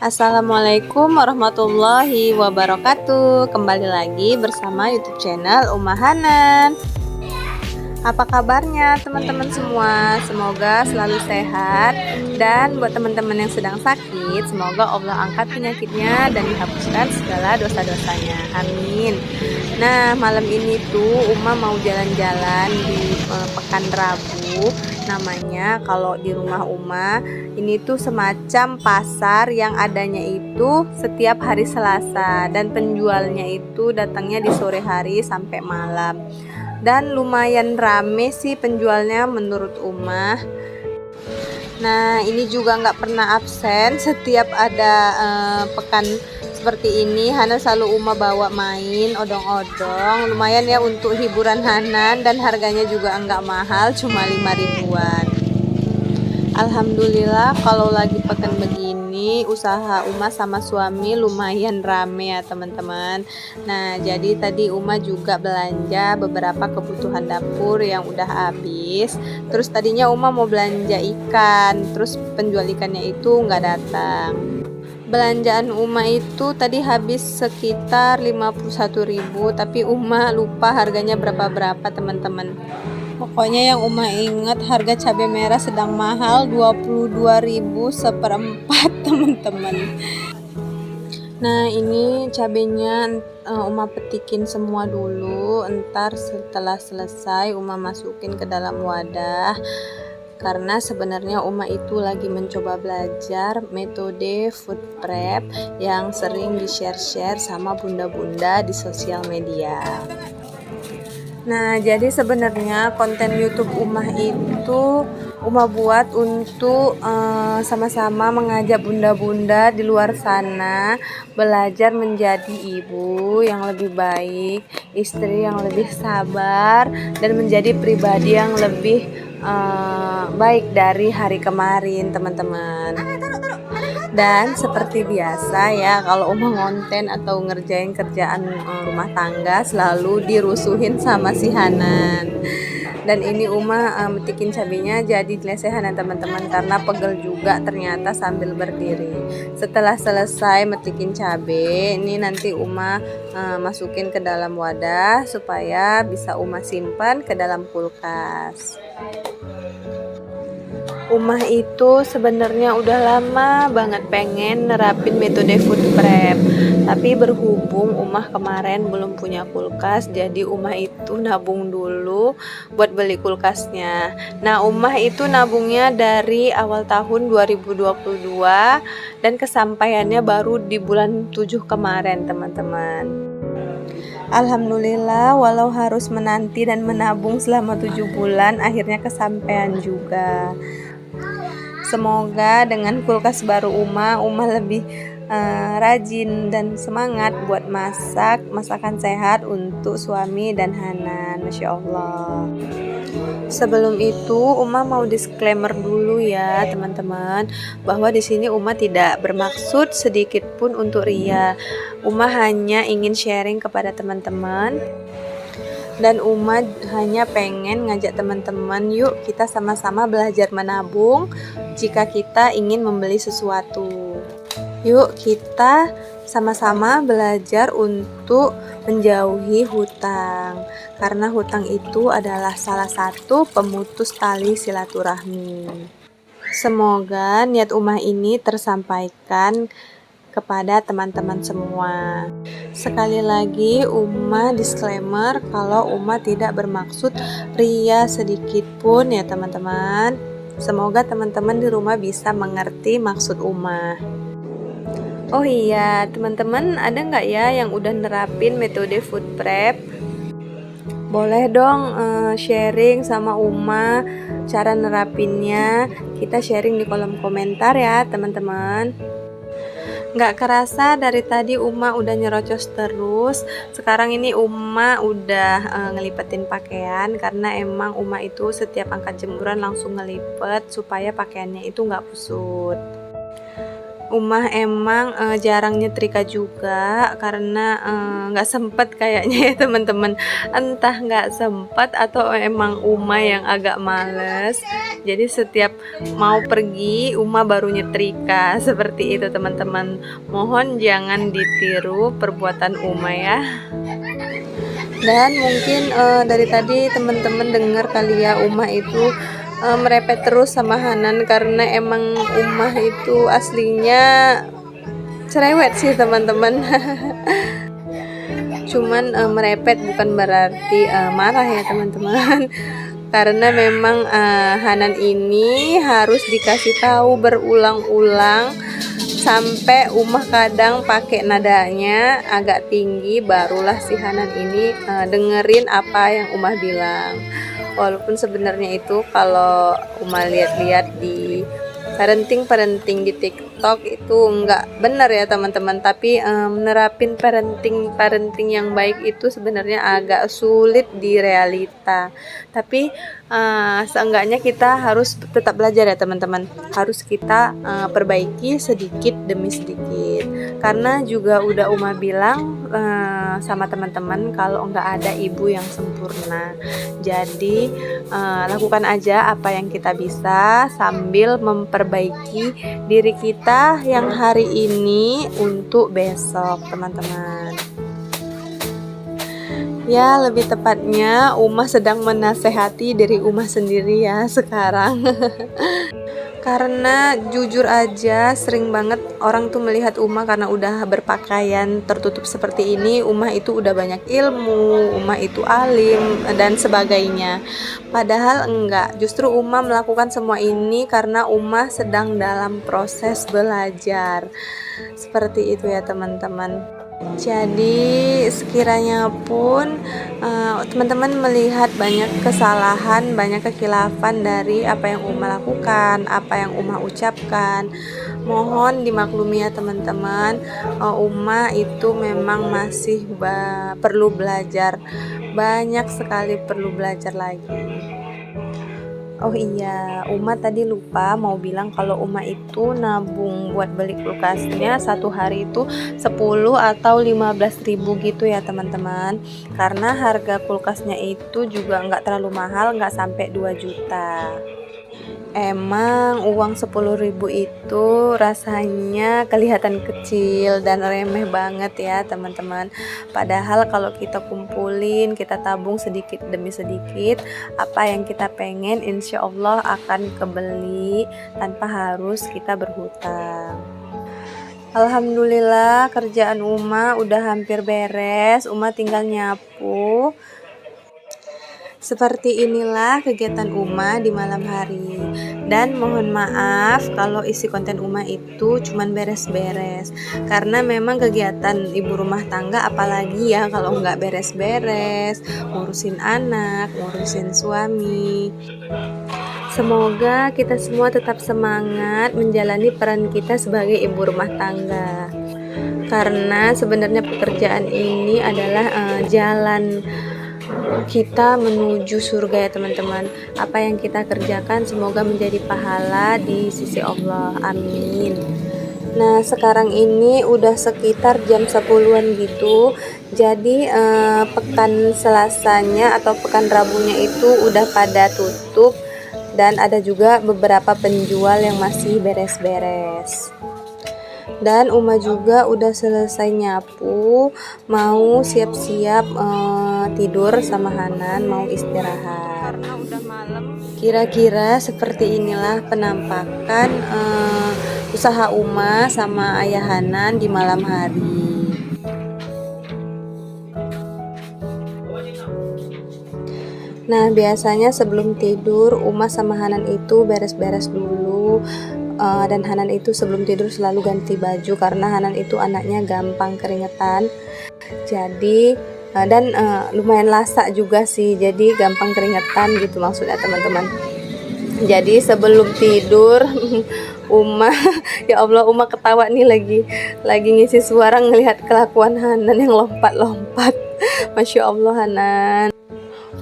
Assalamualaikum warahmatullahi wabarakatuh. Kembali lagi bersama YouTube channel Uma Hanan. Apa kabarnya teman-teman semua? Semoga selalu sehat. Dan buat teman-teman yang sedang sakit, semoga Allah angkat penyakitnya dan dihapuskan segala dosa-dosanya. Amin. Nah, malam ini tuh Uma mau jalan-jalan di Pekan Rabu. Namanya kalau di rumah Uma ini tuh semacam pasar yang adanya itu setiap hari Selasa, dan penjualnya itu datangnya di sore hari sampai malam, dan lumayan rame sih penjualnya menurut Uma. Nah, ini juga nggak pernah absen setiap ada pekan seperti ini. Hanan selalu Uma bawa main odong-odong, lumayan ya untuk hiburan Hanan, dan harganya juga nggak mahal, cuma 5 ribuan. Alhamdulillah kalau lagi pekan begini usaha Uma sama suami lumayan rame ya teman-teman. Nah, jadi tadi Uma juga belanja beberapa kebutuhan dapur yang udah habis. Terus tadinya Uma mau belanja ikan, terus penjual ikannya itu nggak datang. Belanjaan Uma itu tadi habis sekitar 51.000, tapi Uma lupa harganya berapa teman-teman. Pokoknya yang Uma ingat harga cabai merah sedang mahal, 22.000 seperempat teman-teman. Nah, ini cabenya Uma petikin semua dulu. Entar setelah selesai Uma masukin ke dalam wadah. Karena sebenarnya Uma itu lagi mencoba belajar metode food prep yang sering di-share sama bunda-bunda di sosial media. Nah, jadi sebenarnya konten YouTube Uma itu Uma buat untuk sama-sama mengajak bunda-bunda di luar sana belajar menjadi ibu yang lebih baik, istri yang lebih sabar, dan menjadi pribadi yang lebih baik dari hari kemarin, teman-teman. Dan seperti biasa ya, kalau Uma ngonten atau ngerjain kerjaan rumah tangga selalu dirusuhin sama si Hanan. Dan ini Uma metikin cabenya jadi lesehan ya teman-teman, karena pegel juga ternyata sambil berdiri. Setelah selesai metikin cabe, ini nanti Uma masukin ke dalam wadah supaya bisa Uma simpan ke dalam kulkas. Uma itu sebenarnya udah lama banget pengen nerapin metode food prep, tapi berhubung Uma kemarin belum punya kulkas, jadi Uma itu nabung dulu buat beli kulkasnya. Nah, Uma itu nabungnya dari awal tahun 2022 dan kesampaiannya baru di bulan 7 kemarin, teman-teman. Alhamdulillah, walau harus menanti dan menabung selama 7 bulan, akhirnya kesampaian juga. Semoga dengan kulkas baru Uma lebih rajin dan semangat buat masakan sehat untuk suami dan Hanan. Masya Allah. Sebelum itu Uma mau disclaimer dulu ya teman-teman, bahwa di sini Uma tidak bermaksud sedikit pun untuk ria. Uma hanya ingin sharing kepada teman-teman, dan Uma hanya pengen ngajak teman-teman, yuk kita sama-sama belajar menabung jika kita ingin membeli sesuatu. Yuk kita sama-sama belajar untuk menjauhi hutang, karena hutang itu adalah salah satu pemutus tali silaturahmi. Semoga niat Uma ini tersampaikan kepada teman-teman semua. Sekali lagi Uma disclaimer kalau Uma tidak bermaksud ria sedikit pun ya teman-teman. Semoga teman-teman di rumah bisa mengerti maksud Uma. Oh iya teman-teman, ada nggak ya yang udah nerapin metode food prep? Boleh dong sharing sama Uma cara nerapinnya. Kita sharing di kolom komentar ya teman-teman. Nggak kerasa dari tadi Uma udah nyerocos terus. Sekarang ini Uma udah ngelipetin pakaian, karena emang Uma itu setiap angkat jemuran langsung ngelipet supaya pakaiannya itu nggak kusut. Umah emang jarang nyetrika juga karena nggak sempet kayaknya ya teman-teman, entah nggak sempet atau emang Umah yang agak males. Jadi setiap mau pergi Umah baru nyetrika seperti itu teman-teman. Mohon jangan ditiru perbuatan Umah ya. Dan mungkin dari tadi teman-teman dengar kali ya Umah itu merepet terus sama Hanan karena emang Umah itu aslinya cerewet sih teman-teman. Cuman merepet bukan berarti marah ya teman-teman. Karena memang Hanan ini harus dikasih tahu berulang-ulang sampai Umah kadang pakai nadanya agak tinggi, barulah si Hanan ini dengerin apa yang Umah bilang. Walaupun sebenarnya itu kalau Umah lihat-lihat di parenting di TikTok itu nggak benar ya teman-teman, tapi menerapin parenting yang baik itu sebenarnya agak sulit di realita. Tapi seenggaknya kita harus tetap belajar ya teman-teman, harus kita perbaiki sedikit demi sedikit, karena juga udah Umah bilang sama teman-teman kalau nggak ada ibu yang sempurna. Jadi lakukan aja apa yang kita bisa sambil memperbaiki diri kita yang hari ini untuk besok teman-teman. Ya, lebih tepatnya Umah sedang menasehati diri Umah sendiri ya sekarang. Karena jujur aja sering banget orang tuh melihat Umah karena udah berpakaian tertutup seperti ini, Umah itu udah banyak ilmu, Umah itu alim dan sebagainya. Padahal enggak, justru Umah melakukan semua ini karena Umah sedang dalam proses belajar. Seperti itu ya teman-teman. Jadi sekiranya pun teman-teman melihat banyak kesalahan, banyak kekhilafan dari apa yang Umah lakukan, apa yang Umah ucapkan, mohon dimaklumi ya teman-teman. Umah itu memang masih perlu belajar, banyak sekali perlu belajar lagi. Oh iya, Umah tadi lupa mau bilang kalau Umah itu nabung buat beli kulkasnya satu hari itu 10 atau 15.000 gitu ya teman-teman. Karena harga kulkasnya itu juga nggak terlalu mahal, nggak sampai 2 juta. Emang uang 10.000 itu rasanya kelihatan kecil dan remeh banget ya teman-teman. Padahal kalau kita kumpulin, kita tabung sedikit demi sedikit, apa yang kita pengen insya Allah akan kebeli tanpa harus kita berhutang. Alhamdulillah kerjaan Umah udah hampir beres, Umah tinggal nyapu. Seperti inilah kegiatan Umah di malam hari. Dan mohon maaf kalau isi konten Umah itu cuman beres-beres, karena memang kegiatan ibu rumah tangga apalagi ya kalau nggak beres-beres, ngurusin anak, ngurusin suami. Semoga kita semua tetap semangat menjalani peran kita sebagai ibu rumah tangga, karena sebenarnya pekerjaan ini adalah jalan kita menuju surga ya teman-teman. Apa yang kita kerjakan semoga menjadi pahala di sisi Allah, amin. Nah sekarang ini udah sekitar jam 10-an gitu. Jadi pekan Selasanya atau pekan Rabunya itu udah pada tutup, dan ada juga beberapa penjual yang masih beres-beres. Dan Umah juga udah selesai nyapu, mau siap-siap tidur sama Hanan, mau istirahat. Karena udah malam. Kira-kira seperti inilah penampakan usaha Umah sama ayah Hanan di malam hari. Nah biasanya sebelum tidur Umah sama Hanan itu beres-beres dulu. Dan Hanan itu sebelum tidur selalu ganti baju karena Hanan itu anaknya gampang keringetan. Jadi dan lumayan lasak juga sih, jadi gampang keringetan gitu maksudnya teman-teman. Jadi sebelum tidur Umah ya Allah, Umah ketawa nih lagi ngisi suara ngelihat kelakuan Hanan yang lompat-lompat. Masya Allah Hanan.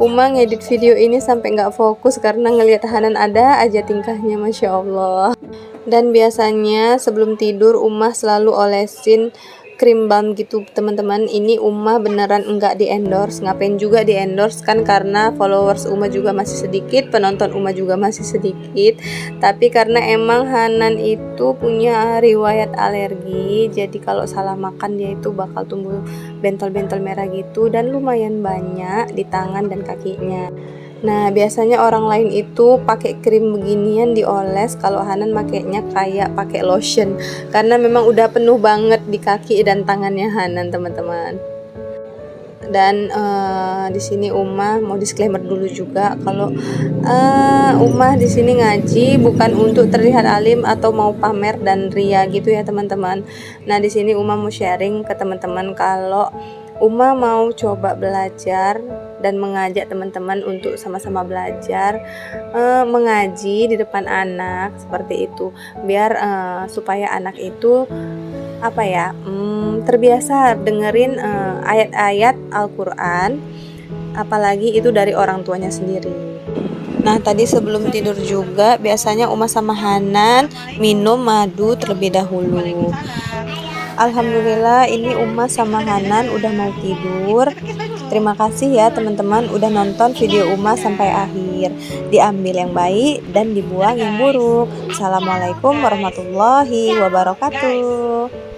Umah ngedit video ini sampai nggak fokus karena ngelihat Hanan ada aja tingkahnya, Masya Allah. Dan biasanya sebelum tidur Umah selalu olesin krim balm gitu teman-teman. Ini Umah beneran enggak di endorse, ngapain juga di endorse kan, karena followers Umah juga masih sedikit, penonton Umah juga masih sedikit. Tapi karena emang Hanan itu punya riwayat alergi, jadi kalau salah makan dia itu bakal tumbuh bentol-bentol merah gitu, dan lumayan banyak di tangan dan kakinya. Nah, biasanya orang lain itu pakai krim beginian dioles, kalau Hanan makainya kayak pakai lotion karena memang udah penuh banget di kaki dan tangannya Hanan, teman-teman. Dan di sini Umah mau disclaimer dulu juga kalau Umah di sini ngaji bukan untuk terlihat alim atau mau pamer dan ria gitu ya, teman-teman. Nah, di sini Umah mau sharing ke teman-teman kalau Umah mau coba belajar dan mengajak teman-teman untuk sama-sama belajar mengaji di depan anak seperti itu, biar supaya anak itu apa ya, terbiasa dengerin ayat-ayat Al-Quran, apalagi itu dari orang tuanya sendiri. Nah, tadi sebelum tidur juga biasanya Umah sama Hanan minum madu terlebih dahulu. Alhamdulillah ini Umah sama Hanan udah mau tidur. Terima kasih ya teman-teman udah nonton video Umah sampai akhir. Diambil yang baik dan dibuang yang buruk. Assalamualaikum warahmatullahi wabarakatuh.